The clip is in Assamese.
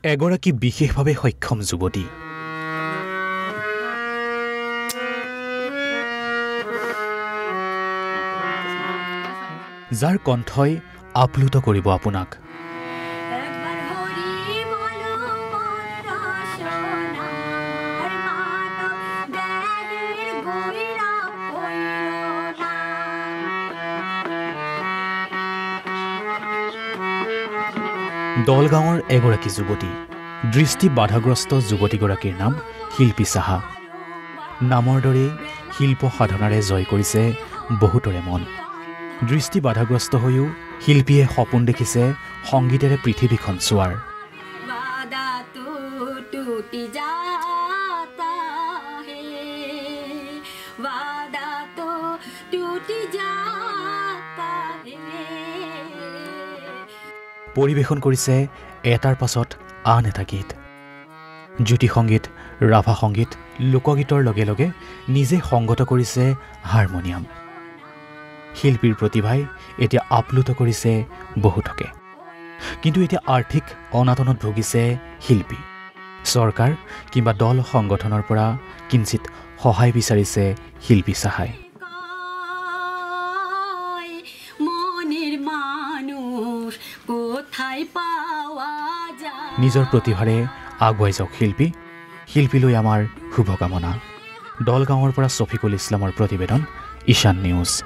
এগৰাকী বিশেষভাৱে সক্ষম যুৱতী। যাৰ কণ্ঠই আপ্লুত কৰিব আপোনাক। দলগাঁৱৰ এগৰাকী যুৱতী, দৃষ্টি বাধাগ্ৰস্ত যুৱতীগৰাকীৰ নাম শিল্পী চাহা। নামৰ দৰে শিল্প সাধনাৰে জয় কৰিছে বহুতৰে মন। দৃষ্টি বাধাগ্ৰস্ত হৈও শিল্পীয়ে সপোন দেখিছে সংগীতেৰে পৃথিৱীখন চোৱাৰ। পৰিৱেশন কৰিছে এটাৰ পাছত আন এটা গীত। জ্যোতি সংগীত, ৰাভা সংগীত, লোকগীতৰ লগে লগে নিজে সংগত কৰিছে হাৰমনিয়াম। শিল্পীৰ প্ৰতিভাই এতিয়া আপ্লুত কৰিছে বহুতকে। কিন্তু এতিয়া আৰ্থিক অনাটনত ভুগিছে শিল্পী। চৰকাৰ কিংবা দল সংগঠনৰ পৰা কিঞ্চিত সহায় বিচাৰিছে শিল্পী চাহাই। নিজৰ প্ৰতিভাৰে আগুৱাই যাওক শিল্পী। শিল্পীলৈ আমাৰ শুভকামনা। দলগাঁৱৰ পৰা ছফিকুল ইছলামৰ প্ৰতিবেদন, ঈশান নিউজ।